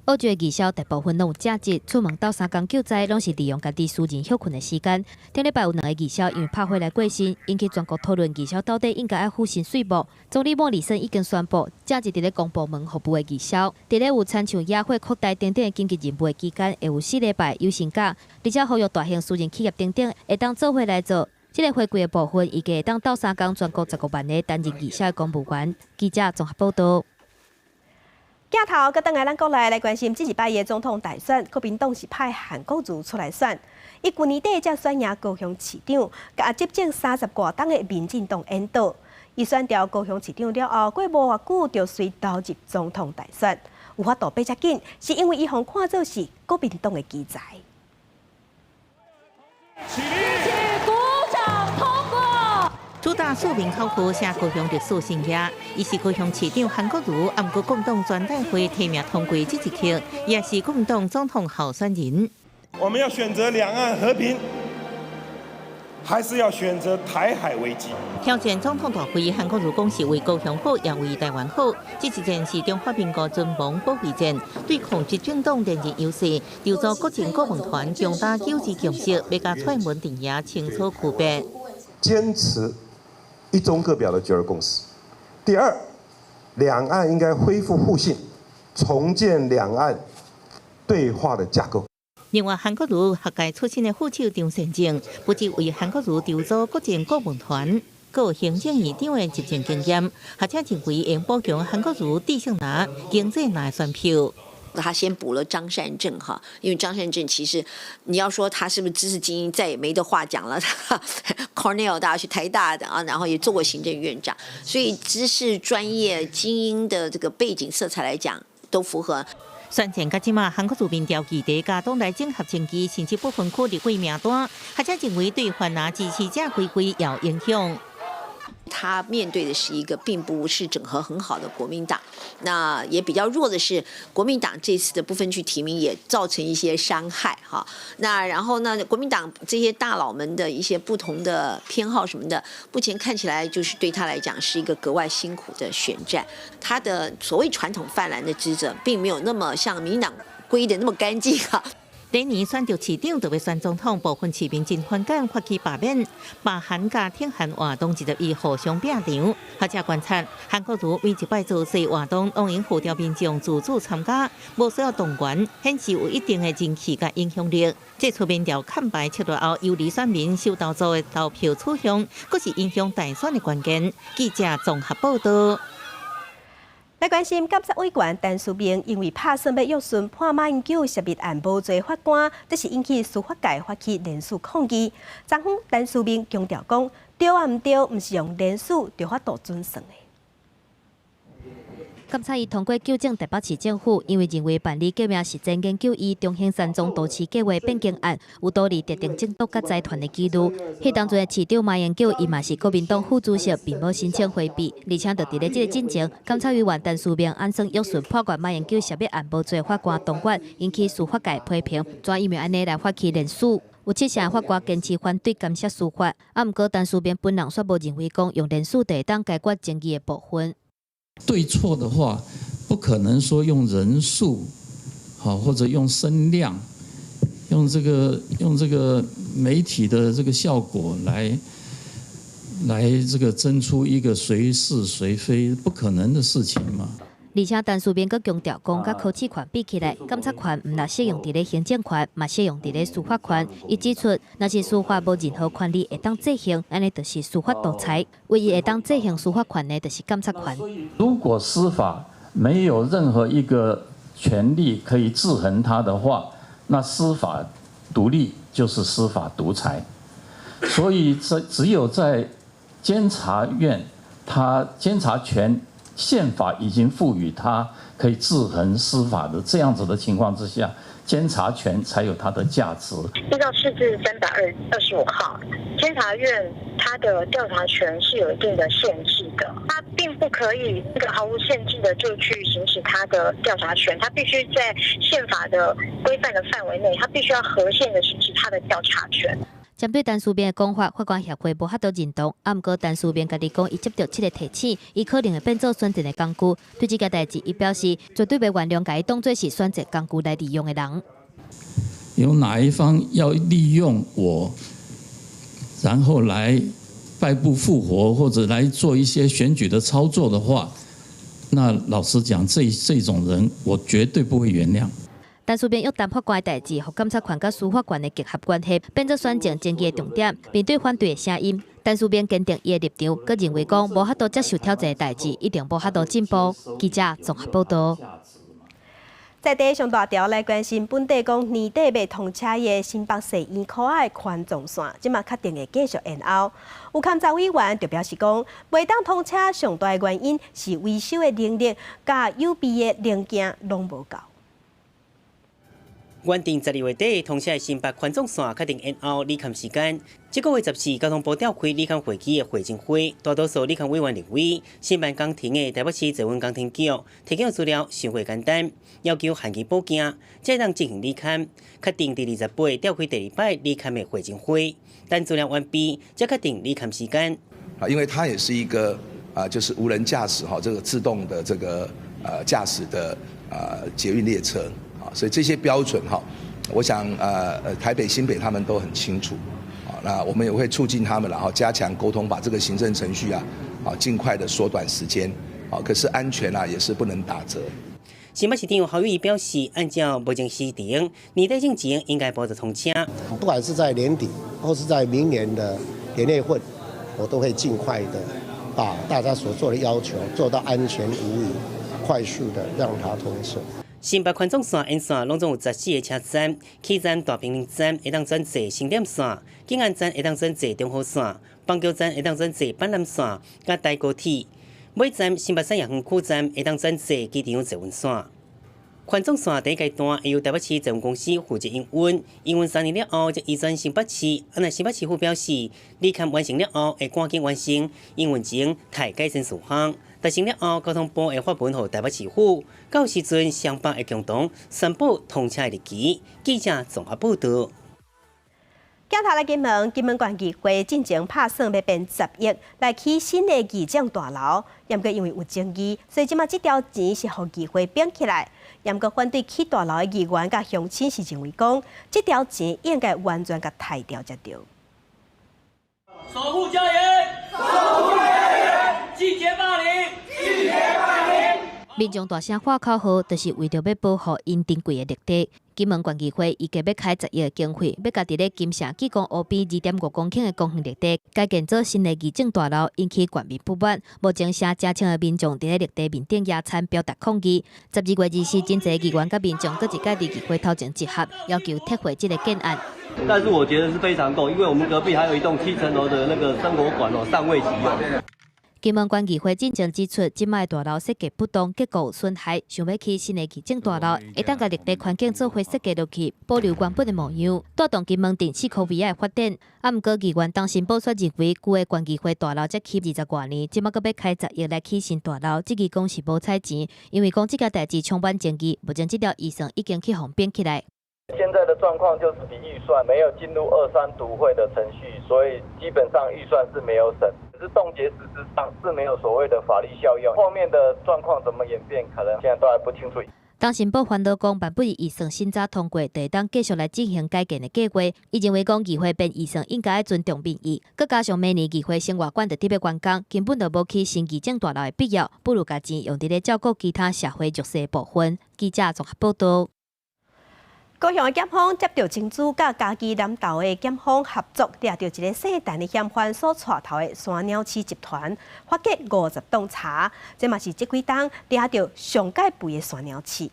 澳洲的义消大部分拢有正职，出门斗3工救灾，拢是利用家己私人休困的时间。顶礼拜有2个义消因为拍火来过身，引起全国讨论义消到底应该要付薪水无？总理莫里森已经宣布，正职伫咧公部门服务的义消，伫咧有参像野火、扩大等等紧急任务的期间，会有4礼拜有薪假，而且呼吁大型私人企业等等会当做伙来做。这个回归的部分，预计会当斗3工，全国15万个担任义消的公务员。记者综合报道。镜头佮等下咱国内来关心这一摆的总统大选，国民党是派韩国瑜出来选。伊去年底才选赢高雄市长，甲执政30多党的民进党引导。伊选调高雄市长了后，过无偌久就随投入总统大选。有法度比较紧，是因为伊互看作是国民党的奇才。主打市民考古写高雄历史生涯，伊是高雄市长韩国瑜，按国共党全代会提名通过这一刻，也是国民党总统候选人。我们要选择两岸和平，还是要选择台海危机？挑战总统大会，韩国瑜讲是为高雄好，也为台湾好。这一战是中华民国阵亡保卫战，对抗执政党连任优势，筹组国政国文团，强打九二共识，要甲蔡文定也清楚区别。坚持一中各表的九二共识。第二，两岸应该恢复互信，重建两岸对话的架构。另外，韩国瑜学界出身的副首长陈静，不止为韩国瑜筹组国政国文团，更有行政院长的执政经验，或者认为应补强韩国瑜地性拿、经济拿选票。他先补了张善政哈，因为张善政其实你要说他是不是知识精英，再也没得话讲了。Cornell 大学、台大的啊，然后也做过行政院长，所以知识、专业、精英的这个背景色彩来讲，都符合。选前甲即马，韩国民调期地加党内整合成绩，甚至不分区立委名单，或者认为对泛蓝支持者归归有影响。他面对的是一个并不是整合很好的国民党，那也比较弱的是国民党这次的不分区提名也造成一些伤害哈。那然后呢，国民党这些大佬们的一些不同的偏好什么的，目前看起来就是对他来讲是一个格外辛苦的选战。他的所谓传统泛蓝的支持，并没有那么像民进党归的那么干净哈。第年选到市长，就要选总统，部分市民真反感发起罢免，罢韩加挺韩活动21互相拼场。学者观察，韩国瑜每一摆造势活动，拢用号召民众自主参加，无需要动员，显示有一定的人气甲影响力。这次民调看牌切落后，有利选民受到做的投票取向，佫是影响大选的关键。记者综合报道。来关心监察委员陈淑明因为拍算要约讯判马英九涉密案无罪法官，这是引起司法界发起联署抗议。昨昏陈淑明强调讲，对啊唔对，唔是用联署就法度准算的。监察院通过纠正台北市政府，因为认为办理革命实践研究以中兴山庄都市计划变更案有道理特定政党甲财团的记录。迄当中的市长马英九，伊嘛是国民党副主席，并无申请回避，而且就伫咧这个进程，监察委员陈淑明按算约讯判决马英九涉密案无罪法官东莞，引起司法界批评，怎伊咪安尼来发起联署？有7成法官坚持反对干涉司法，啊，毋过陈淑明本人却无认为讲用联署就会当解决争议的部分。对错的话，不可能说用人数，好或者用声量，用这个媒体的这个效果来这个争出一个谁是谁非，不可能的事情嘛。而且陈述编阁强调，讲甲考试权比起来，监察权唔但适用伫咧行政权，嘛适用伫咧司法权。伊指出，若是司法无任何权利会当执行，安尼就是司法独裁。唯一会当执行司法权的，就是监察权。如果司法没有任何一个权利可以制衡它的话，那司法独立就是司法独裁。所以只有在监察院，它监察权。宪法已经赋予他可以制衡司法的这样子的情况之下，监察权才有它的价值。依照释字325号，监察院它的调查权是有一定的限制的，它并不可以毫无限制的就去行使它的调查权，它必须在宪法的规范的范围内，它必须要合宪的行使它的调查权。针对陈述编的讲法，法官协会无法度认同。毋过陈述编家己讲，伊接到7个提醒，伊可能会变做选择的工具。对这件代志，伊表示绝对袂原谅，甲伊当作是选择工具来利用的人。有哪一方要利用我，然后来败部复活，或者来做一些选举的操作的话，那老实讲，这种人我绝对不会原谅。陈述编约谈法官的代志，和监察权甲司法权的结合关系，变作选情争议的重点。面对反对的声音，陈述编坚定伊的立场，佮认为讲无法度接受挑战的代志，一定无法度进步。记者综合报道。在地上大条来关心本地讲年底要通车的新北市沿口仔的宽纵线，即马确定会继续延后。有勘查委员就表示讲，袂当通车上大的原因是维修的能力甲有备的零件拢无够。原定12月底通车的新北宽纵线确定延后理勘时间。这个月14，交通部召开理勘会期的会前会，大多数理勘委员认为，新办工程的台北市财运工程局提供资料相对简单，要求限期补件，才当进行理勘。确定第28召开第2摆理勘的会前会，等资料完毕，才确定理勘时间。因为它也是一个就是无人驾驶这个自动的这个驾驶的捷运列车。所以这些标准我想台北、新北他们都很清楚，那我们也会促进他们，然后加强沟通，把这个行政程序尽快的缩短时间，可是安全也是不能打折。新北市长侯友宜表示，按照目前时程，年底之前应该保持通车。不管是在年底或是在明年的年内会，我都会尽快的把大家所做的要求做到安全无虞，快速的让它通车。新北宽纵线沿线拢总有14个车站，起站大平林站会当转坐新店线，景安站会当转坐中和线，邦桥站会当转坐板南线，甲台高铁。尾站新北产业园区站会当转坐机场捷运线。宽纵线第一阶段会由台北市捷运公司负责营运，营运3年了后，则移转新北市。安内新北市府表示，理勘完成了后会赶紧完成，营运前待改善事项。达成了后，交通部会发文给台北市府，到时阵双方会共同宣布通车的日期。记者综合报道。镜头来金门县议会进前打算要变10亿来起新的议政大楼，不过因为有争议，所以即马这条钱是予议会编起来。不过反对起大楼的议员甲乡亲是认为讲，这条钱应该完全甲汰掉才对。守护家园，守护家园，拒绝霸凌，拒绝霸凌。民众大声喊口号，就是为着要保护因珍贵的绿地。金门县议会预计要开10亿的经费，要甲伫咧金城技工湖边2.5公顷的公园绿地改建做新的议政大楼，引起县民不满。目前下加千的民众伫咧绿地面顶野餐表达抗议。12月24，真侪议员甲民众各一届伫议会头前集合，要求撤回这个建案。但是我觉得是非常够，因为我们隔壁还有一栋7层楼的那个生活馆尚未启用。金门县议会进前指出，即卖大楼设计不当，结果有损害，想要起新的议政大楼，会当甲绿地环境做伙设计落去，保留原本的模样，带动金门电气科技的发展。毋过议员当新报说认为，旧的县议会大楼才起20多年，即马阁要开10亿来起新大楼，即个讲是无采钱，因为讲这个代志充满争议。目前这条预算已经去互编起来。现在的状况就是笔预算没有进入23读会的程序，所以基本上预算是没有审。是冻结实质上是没有所谓的法律效用，后面的状况怎么演变，可能现在都还不清楚。当新报烦恼讲，版本预算新早通过，就当继续来进行改建的计划。伊认为讲议会编预算应该尊重民意，佮加上明年议会生活馆的特别员工，根本就无去新议政大楼的必要，不如把钱用伫咧照顾其他社会弱势部分。记者综合报道。高雄的检方接到金主甲嘉义南投的检方合作，抓到一个姓陈的嫌犯所带头的山鸟市集团，发觉50栋茶，这嘛是这几档抓到上界肥的山鸟市。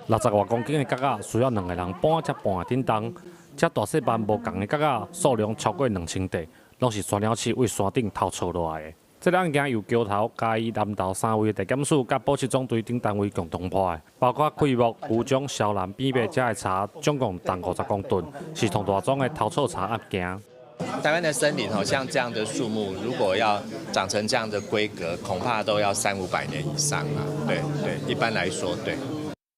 60多公斤的角仔需要2个人搬才搬得动，这大细班无同的角仔数量超过2000块，拢是山鸟市为山顶偷错落来的。这个案件由桥头、嘉义、南投3位地检署甲保释总队等单位共同破的，包括开幕、府中、小南、边北这的茶，总共重50公吨，是同大宗的偷错茶案件。台湾的森林像这样的树木，如果要长成这样的规格，恐怕都要300-500年以上啊。对，一般来说，对。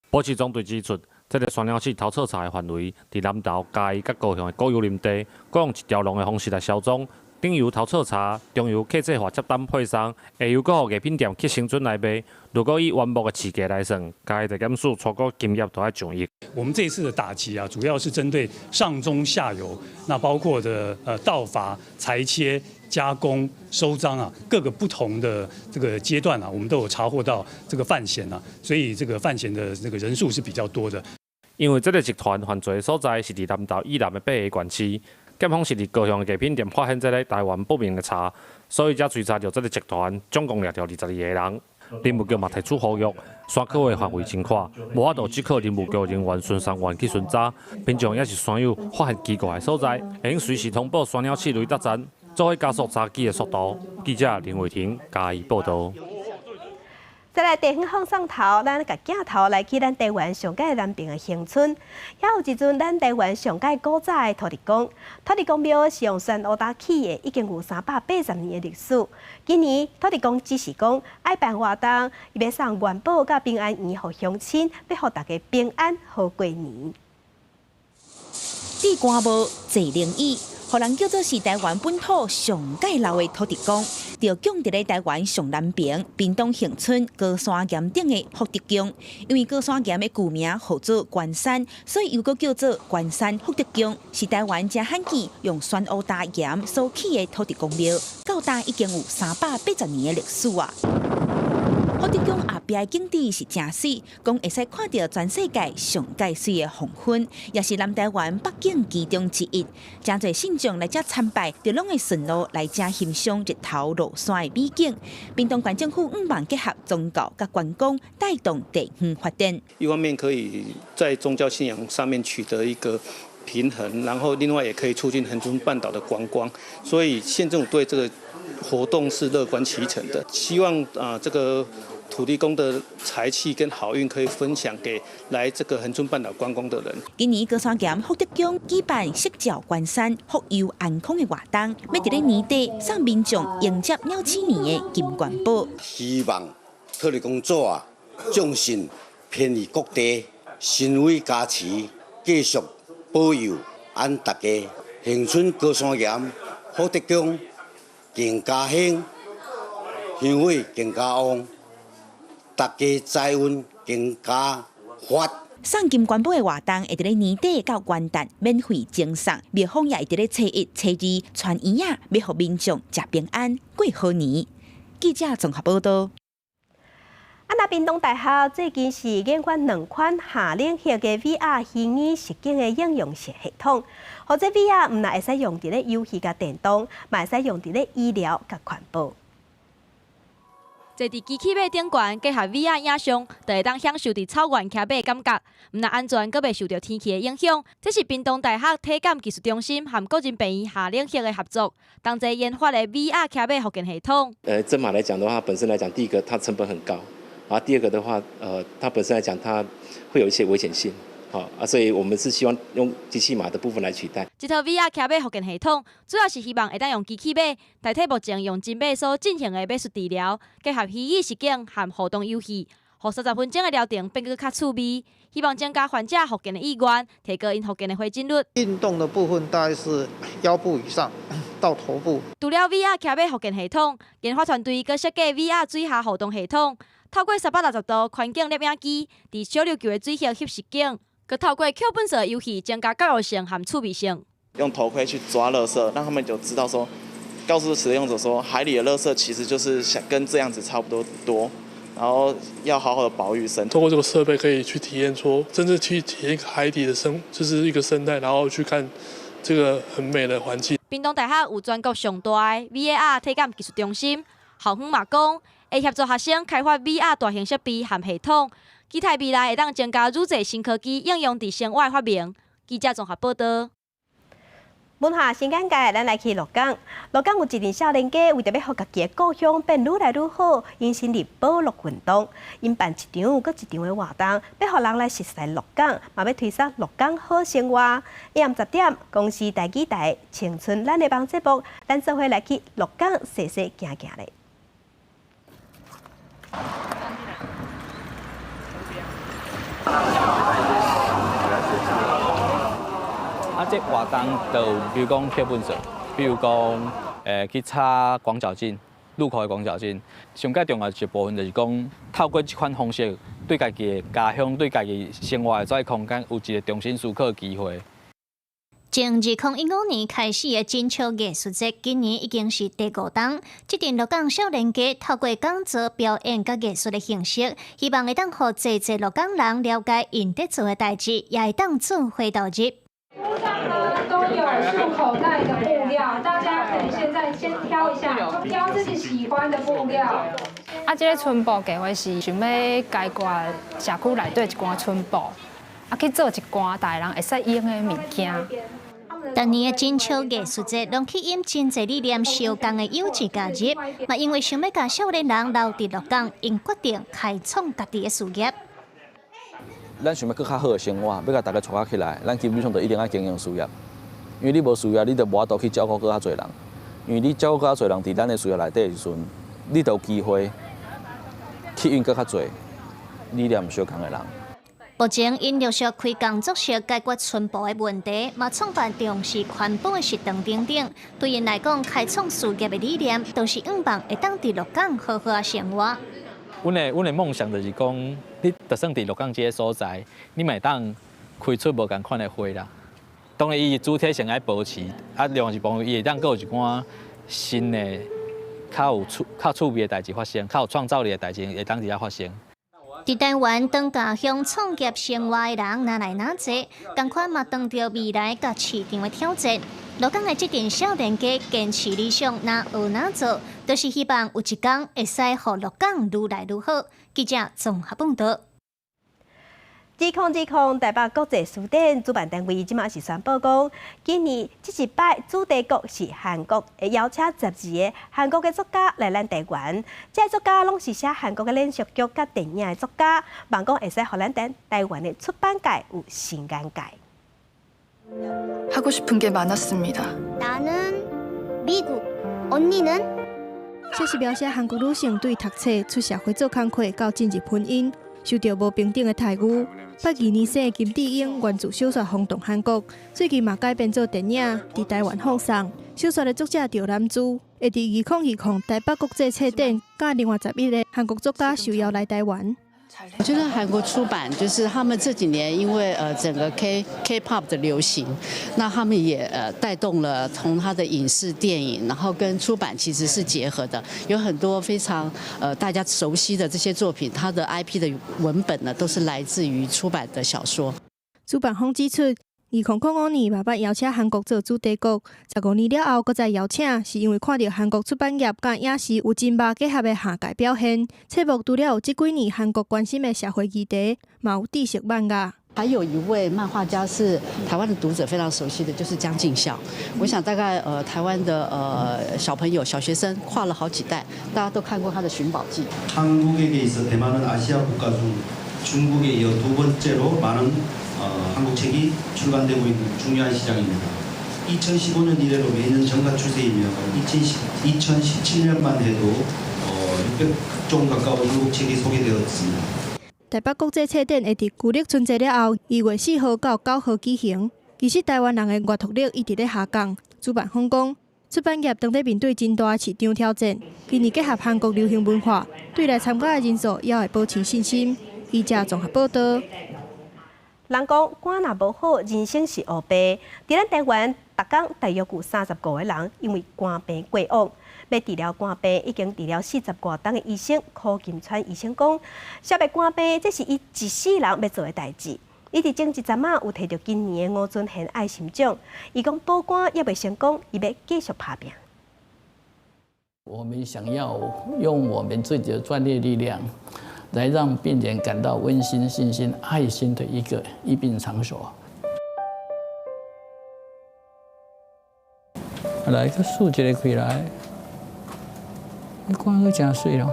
保释总队指出，这个山鸟市偷错茶的范围，伫南投、嘉义、甲高雄的国有林地，各用一条龙的方式来销赃。顶游偷错茶，中游客制化接单配送，下游搁予艺品店去生存来卖。如果以原木的市价来算，嘉义地检署初步金额都要上亿。我们这一次的打击啊，主要是针对上中下游，那包括的盗伐、裁切、加工、收赃啊，各个不同的这个阶段啊，我们都有查获到这个犯嫌啊，所以这个犯嫌的这个人数是比较多的。因为这个集团犯罪所在是伫南投以南的北下县区。检方是伫高雄的艺品店发现这个台湾不明的茶，所以才追查到这个集团，总共抓到22个人。林务局嘛提出呼吁，山区的范围真宽，无法度只靠林务局人员巡山员去巡查，民众也是山友发现奇怪的所在，会用随时通报山鸟市雷达站，做伙加速查缉的速度。记者林伟霆嘉义报道。再来地方向上头，咱甲镜头来去咱台湾上界南边的恒春，遐有一尊咱台湾上界古早的土地公。土地公庙是用酸乌搭起的，已经有380年的历史。今年土地公只是讲爱办活动，伊要送元宝甲平安圆互乡亲，要互大家平安好过年。地瓜帽坐灵椅，互人叫做是台湾本土上界老的土地公，就供伫咧台湾上南边屏东恒春高山岩顶的福德宫。因为高山岩的旧名号做关山，所以又搁叫做关山福德宫，是台湾正罕见用酸乌搭岩所起的土地公庙，到大已经有380年的历史啊。福德宫后壁的景致是真水，讲会使看到全世界上界水的黄昏，也是南台湾北景其中之一。真侪信众来遮参拜，就拢会顺路来遮欣赏日头落山的美景。屏东县政府望结合宗教甲观光，带动地方发展。一方面可以在宗教信仰上面取得一个平衡，然后另外也可以促进恒春半岛的观光，所以县政府对这个活动是乐观其成的，希望这个土地公的财气跟好运可以分享给来这个恒春半岛观光的人。今年高山岩福德宫举办色照关山、福佑安康的活动，要伫咧年底送民众迎接鸟鼠年的金元宝。希望土地公祖啊，众信遍于各地，神威加持，继续保佑俺大家恒春高山岩福德宫更加兴，香火更加旺。大家财运更加发。送金元宝的活动会伫咧年底到元旦免费赠送，庙方也会伫咧初1、初2传衣啊，要互民众食平安过好年。记者综合报道。那屏东大学最近是研发2款下冷血的 VR 虚拟实境的应用系统，或者 VR 唔但会使用伫咧游戏甲电动，嘛会使用伫咧医疗甲环保。坐伫机器马顶悬，结合 VR 影像，就会当享受伫草原骑马的感觉，毋但安全，阁袂受到天气的影响。这是屏东大学体感技术中心和个人病院下冷血的合作，同齐研发的 VR 骑马复健系统。真马来讲的话，本身来讲，第一个它成本很高，然后第二个的话，它本身来讲，它会有一些危险性。所以我们是希望用机器马的部分来取代。这套 VR 骑马复健系统，主要是希望会当用机器马代替目前用真马所进行的马术治疗，结合虚拟实境和互动游戏，互30分钟的疗程变得较趣味。希望增加患者复健的意愿，提高因复健的回诊率。运动的部分大概是腰部以上，到头部。除了 VR 骑马福建系统，研发团队阁设计 VR 水下互动系统，透过360度宽景摄影机，伫小琉球的水域翕实景，阁透过Q本色游戏增加教育性和趣味性。用头盔去抓垃圾，让他们就知道说，告诉使用者说，海里的垃圾其实就是跟这样子差不多。然后要好好的保育生态。通过这个设备可以去体验说，真正去体验一个海底的就是一个生态，然后去看这个很美的环境。屏东大学有全国上大的 VAR 体感技术中心，校方嘛讲会协助学生开发 VR 大型设备和系统，期待未来会当增加愈侪新科技应用伫生活的发明。记者综合报道。文化新眼界，咱来去鹿港。鹿港有一群少年家，为着要互家己的故乡变愈来愈好，因成立保鹿运动，因办一场搁一场的活动，要互人来熟悉鹿港，嘛要推广鹿港好生活。下午10点，公司台记台青春咱的帮节目，咱做伙来去鹿港细细行行咧。这活动就比如讲贴本色，比如讲去插广角镜，路口的广角镜。上介重要一部分就是讲，透过这款方式，对家己的家乡、对家己生活的这空间有一个重新思考的机会。从2015年开始的金秋艺术节，今年已经是第5档。这阵鹿港少年家透过讲座、表演甲艺术的形式，希望会当互侪鹿港人了解因在做的代志，也会当做回投入。书上呢都有束口袋的布料，大家可以现在先挑一下，挑自己喜欢的布料。这个春布计划是想要解决社区内底一寡春布，去做一寡大人会使用的物件。当年的金秋艺术节，拢去引真侪理念相同的幼稚加入，嘛因为想要甲少年人留伫鹿港，因决定开创家己的事业。咱想要更较好的生活，要甲大家带起来，咱基本上就一定要经营事业。因为你无事业，你就无法度去照顾更较侪人。因为你照顾更较侪人，伫咱的事业内底的时阵，你就有机会吸引更较侪理念相同的人。目前因陆续开工作室解决春布的问题，嘛创办重视环保的食堂等等。对因来讲，开创事业的理念，都是希望会当伫鹿港好好生活。阮的梦想就是讲，你就算伫鹿港这个所在，你嘛会当开出无同款的花啦。当然，伊主体性爱保持，另外一部分伊会当有一寡新的、较趣味的代志发生，较有创造力的代志会当伫遐发生。伫台湾当家乡创业生活的人哪来哪济，同款嘛当着未来甲市场的挑战。鹿港的这群少年家坚持理想，哪学哪做，都是希望有一天会使互鹿港愈来愈好。记者综合报道。2020台北国际书展主办单位即马是宣布讲，今年这一摆主题国是韩国，会邀请12个韩国的作家来咱台湾。这些作家拢是写韩国的连续剧甲电影的作家，望讲会使互咱台湾的出版界有新眼界。 하고 싶은 게 많았습니다. 나는 미국, 언니는? 这是描写韩国女性对读册、出社会做工课到进入婚姻，受到不平等的待遇。82年生的金智英原自小说轰动韩国，最近嘛改编做电影，伫台湾放送。小说的作者赵南珠会伫2020台北国际册展，甲另外11个韩国作家受邀来台湾。 我觉得韩国出版就是他们这几年因为整个 K-pop 的流行，那他们也带动了从他的影视电影，然后跟出版其实是结合的，有很多非常大家熟悉的这些作品，它的 IP 的文本呢都是来自于出版的小说。主办方指出。 2005年，爸爸邀请韩国做主题国，15年了后，搁再邀请，是因为看到韩国出版业甲影视有真密结合的下界表现。册目除了有这几年韩国关心的社会议题，嘛有知识漫画。还有一位漫画家是台湾的读者非常熟悉的，就是江敬孝。我想大概台湾的小朋友、小学生跨了好几代，大家都看过他的《寻宝记》。 한국에 있어 대만은 아시아 국가 중 중국에 이어 두 번째로 많은 한국 책이 출간되고 있는 중요한 시장입니다. 2015년 이래로 매년 증가 추세이며 2017년만 해도 600종 가까운 한국 책이 소개되었습니다. 台北国际册展会伫旧历春节了后2月4号到9号举行。其实台湾人的阅读力一直在下降。主办方讲，出版业当地面对真大市场挑战，今年结合韩国流行文化，对来参加的人数也会保持信心。记者综合报道。人讲肝若无好，人生是黑白。伫咱台湾，逐工大约有35个人因为肝病过往。要治疗肝病，已经治疗40多档的医生，柯金川医生讲，消灭肝病，这是伊一世人要做的代志。伊伫前一阵仔有摕到今年的吴尊贤爱心奖，伊讲保肝也未成功，伊要继续打拼。我们想要用我们自己的专业力量，来让病人感到温馨、信心、爱心的一个医病场所。来个数一个开来，你看个真水咯。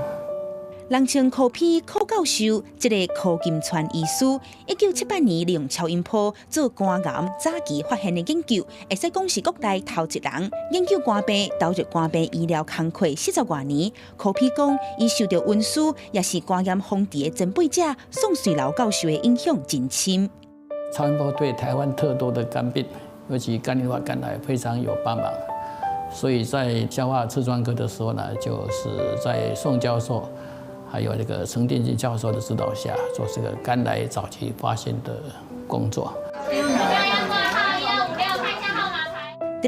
人称柯批柯教授，这个柯金川医师，1978年利用超音波做肝癌早期发现的研究，会使讲是国内头一人研究肝病、投入肝病医疗工课40多年。柯批讲，伊受到温书，也是肝癌风地的前辈者宋水老教授的影响真深。超音波对台湾特多的肝病，尤其肝硬化、肝癌非常有帮忙。所以在消化次专科的时候呢，就是在宋教授还有那个陈定基教授的指导下，做这个肝癌早期发现的工作。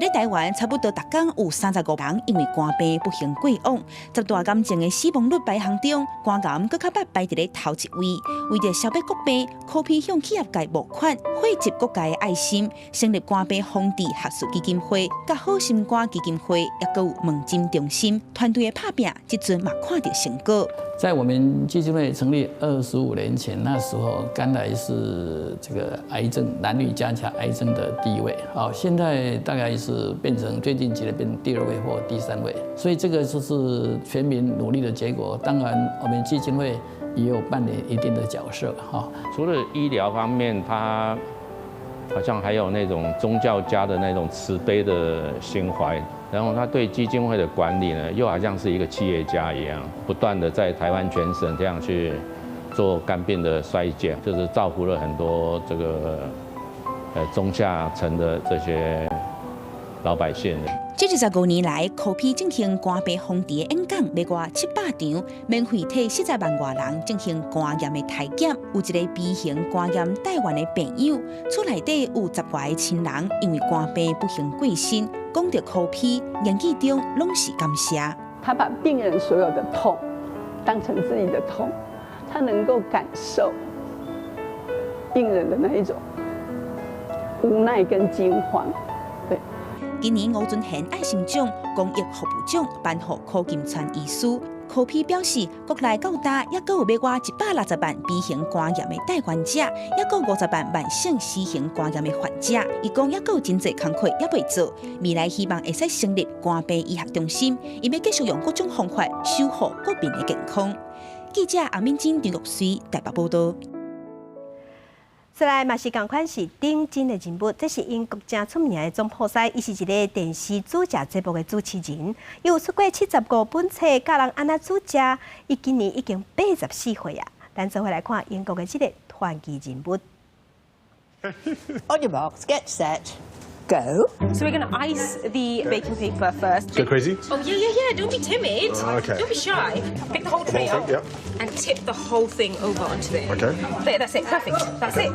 在台湾，差不多每天有35人因为肝病不幸过往。10大癌症的死亡率排行中，肝癌佫较捌排伫咧头一位。为着消灭国病，柯批向企业界募款，汇集各界的爱心，成立肝病防治学术基金会、甲好心肝基金会，也佫有问诊中心。团队的拍拼，即阵嘛看到成果。在我们基金会成立25年前，那时候肝癌是这个癌症男女加起来癌症的第一位。好，现在大概是变成最近几年变成第2位或第3位，所以这个就是全民努力的结果。当然，我们基金会也有扮演一定的角色哈。除了医疗方面，它好像还有那种宗教家的那种慈悲的心怀。然后他对基金会的管理呢，又好像是一个企业家一样，不断的在台湾全省这样去做肝病的衰减，就是造福了很多这个中下层的这些老百姓。这25年来，柯批进行肝病防治的演讲，要过700场，免费替40万外人进行肝癌的体检。有一个 B 型肝癌带源的朋友，厝内底有10外个亲人因为肝病不幸过身。讲到柯批，言语中拢是感谢。他把病人所有的痛当成自己的痛，他能够感受病人的那一种无奈跟惊慌。对，今年吴尊贤爱心奖公益服务奖颁予柯金川医师。柯批表示，国内到大也佫有要我160万 B 型肝癌的带源者，也佫50万慢性 C 型肝癌的患者。伊讲也佫有真侪工课也未做，未来希望会使成立肝病医学中心，伊要继续用各种方法守护国民的健康。记者阿敏珍、张国水台北报道。再来嘛是同款是顶真的人物，这是英国真出名的总破塞，伊是一个电视主持节目的主持人，伊有出过75本册，教人安怎煮食。伊今年已经84岁啊！咱做回来看英国的这个传奇人物。On your marks, get set. Go. So we're going to ice the baking paper first. Go crazy? Oh, yeah. Don't be timid. Okay. Don't be shy. Pick the whole tray up and tip the whole thing over onto there. Okay. There, that's it. Perfect. That's it.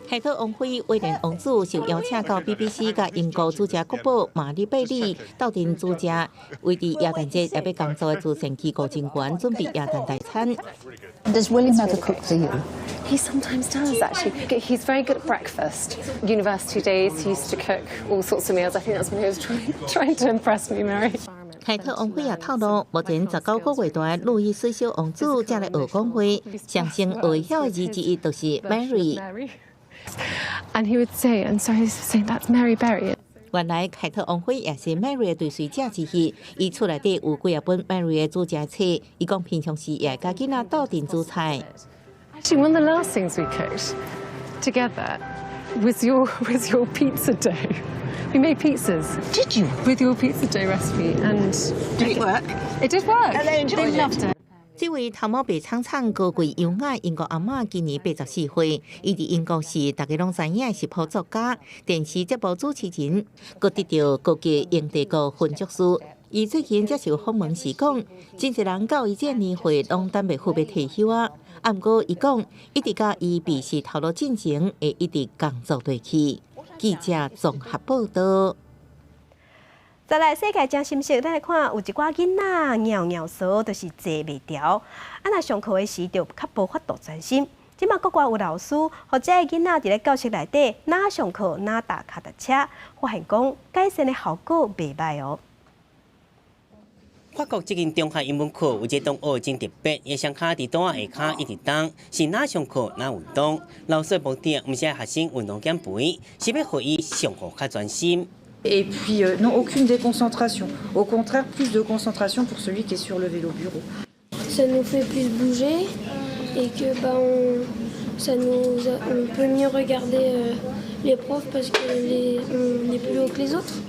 凯特王妃威廉王子受邀请到 BBC 甲英国主持国宝玛丽贝利斗阵主持，为伫耶诞节也要工作的主持人去古景馆准备耶诞大餐。Does William ever cook for you? He sometimes does, actually. He's very good at breakfast. University days, he used to cook all sorts of meals. I think that's when he was trying to impress me, Mary. 凯特王妃也透露，目前19个月大路易斯小王子正来学讲话，上声会晓的字之一就是 Mary。 And he would say, and so he was saying, that's Mary Berry. 原来凯特王妃也是 Mary 的追随者之一，伊厝内底有几本 Mary 的煮食册，伊讲平常时也甲囡仔斗阵煮菜。Actually, one of the last things we cooked together was your pizza dough. We made pizzas. Did you? With your pizza dough recipe, and did it work? It did work. And they enjoyed it. They loved it. 这位头毛白苍苍、高贵优雅英国阿嬷今年84岁，伊伫英国时大家拢知影是谱作家、电视节目主持人，佮得到高级英帝国分爵士。伊最近接受访问时讲，真侪人到伊这年岁拢等袂赴要退休啊。啊，毋过伊讲，一直甲伊避世头路进前，会一直工作落去。记者综合报道。再来世界真心色，咱来看有一寡囡仔尿尿骚，就是坐袂牢。啊，若上课的时就较无法度专心。即马国外有老师，或者囡仔伫咧教室内底哪上课哪搭脚踏车，发现讲改善的效果袂歹哦。法国这间中学英文课有一个同学真特别，伊双脚伫桌仔下骹一直动，是哪上课哪运动。老师的目的毋是让学生运动减肥，是要互伊上课较专心。Et puis non, aucune déconcentration. Au contraire, plus de concentration pour celui qui est sur le vélo bureau. Ça nous fait plus bouger et que on peut mieux regarder les profs parce qu'on est plus haut que les autres.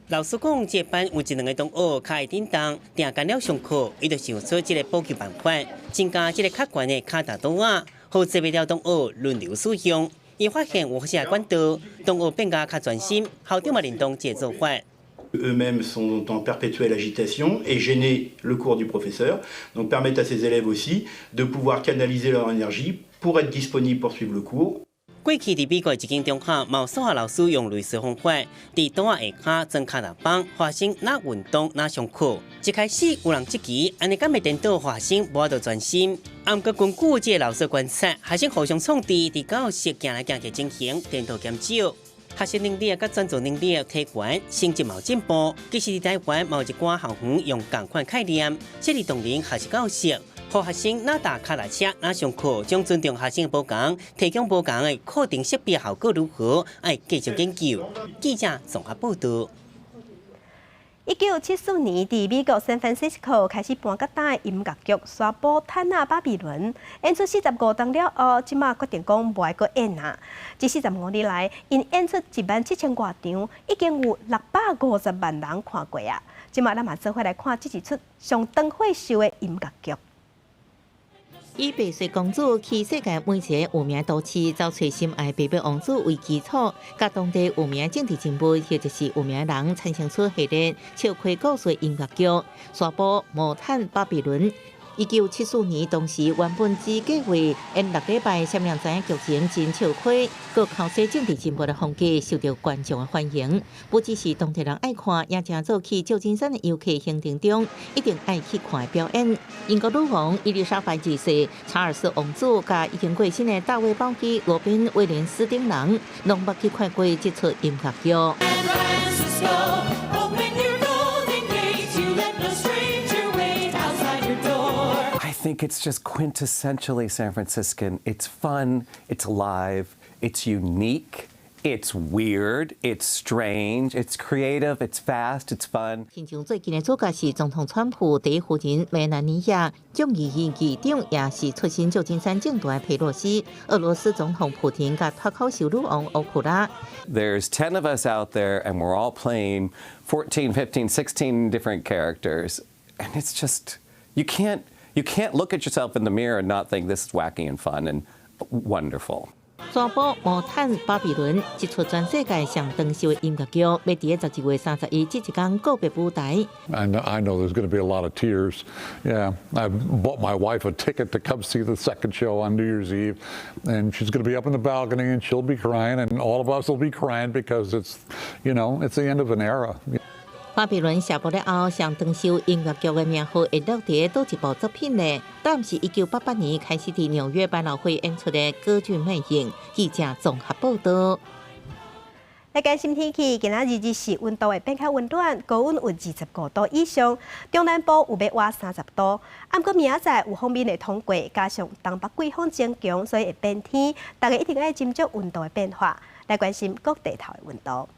老师讲，这班有一两个同学脚会震动，定干了上课，伊就想出这个补救办法，增加这个较悬的脚踏桌仔，好坐袂了同学轮流使用。伊发现有些管道，同学变甲较专心，校长嘛认同这做法。Eux-mêmes sont en perpétuelle agitation et gêner le cours du professeur, donc permettent à ces élèves aussi de pouvoir canaliser leur énergie pour être disponibles pour suivre le cours. 过去伫美国一间中学，某数学老师用类似方法，伫桌仔下骹装脚踏板，学生哪运动哪上课。一开始有人质疑，安尼敢袂颠倒学生无法度专心。啊，毋过根据这个老师观察，学生互相创治，伫教室行来行去进行，颠倒减少。学习能力甲专注能力提悬，成绩有进步。其实伫台湾有一寡校园用同款概念，设立同龄学习教室。互学生哪搭脚踏车哪上课，将尊重学生的不同，提供不同的课程识别效果如何？爱继续研究。记者综合报道。1974年，伫美国 San Francisco 开始搬角大音乐剧《沙波坦纳巴比伦》，演出45档了后，即马决定讲无爱搁演啊。这45年来，因演出17000多场，已经有650万人看过啊。即马咱嘛做伙来看这一出上长火烧的音乐剧。以白雪公主去世界每一个有名都市找找心爱白马王子为基础，甲当地有名政治人物或者是有名人产生出系列笑诼故事音乐剧《沙波魔毯巴比伦》。1974年，当时原本只计划演6礼拜，闪亮知影剧情真笑诼，各靠些政治人物的风格受到观众的欢迎。不只是当地人爱看，也正做去旧金山的游客行程中一定爱去看的表演。英国女王伊丽莎白二世、查尔斯王子，甲已经过身的大卫鲍基、罗宾威廉斯等人，拢捌去看过这出音乐剧。I think it's just quintessentially San Franciscan. It's fun, it's alive, it's unique, it's weird, it's strange, it's creative, it's fast, it's fun. 亲像最近的主角是总统川普第一夫人梅兰妮亚，众议院议长也是出身旧金山政团佩洛西，俄罗斯总统普廷甲脱口秀女王欧普拉。There's 10 of us out there, and we're all playing 14, 15, 16 different characters, and it's just you can't look at yourself in the mirror and not think this is wacky and fun and wonderful. 沙波魔毯巴比伦一出全世界上长寿的音乐剧，要伫12月31这一天告别舞台。And I know there's going to be a lot of tears. Yeah, I bought my wife a ticket to come see the second show on New Year's Eve, and she's going to be up in the balcony and she'll be crying, and all of us will be crying because it's the end of an era. 巴比伦下播了后，上长寿音乐剧的名号会落伫倒一部作品呢？当然是1988年开始伫纽约百老汇演出的《歌剧魅影》。记者综合报道。来关心天气，今仔日日时温度会变较温暖，高温有25度以上，中南部有要活30度。不过明仔载有锋面会通过，加上东北季风增强，所以会变天。大家一定要斟酌温度的变化，来关心各地头的温度。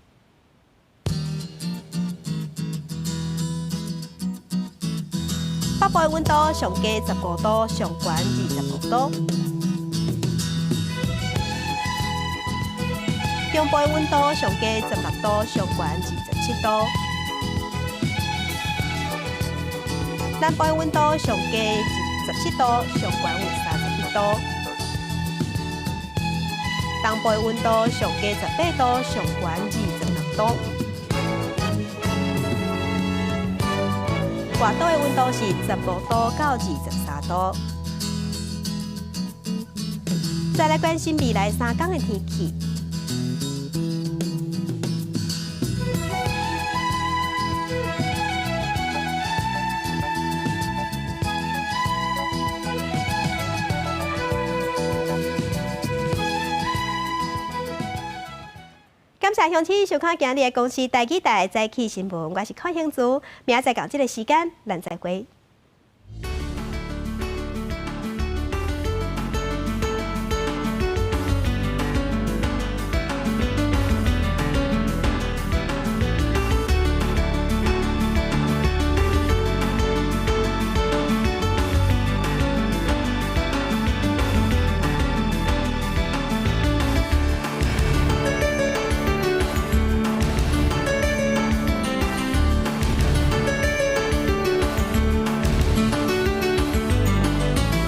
北部的温度上低15度，上悬25度；中部的温度上低16度，上悬27度；南部的温度上低27度，上悬有31度。东部的温度上低18度，上悬26度。外岛的温度是15度到23度。再来关心未来3天的天气。感谢乡亲收看今日的公视台记台早起新闻，我是阚兴珠，明仔载到这个时间，咱再会。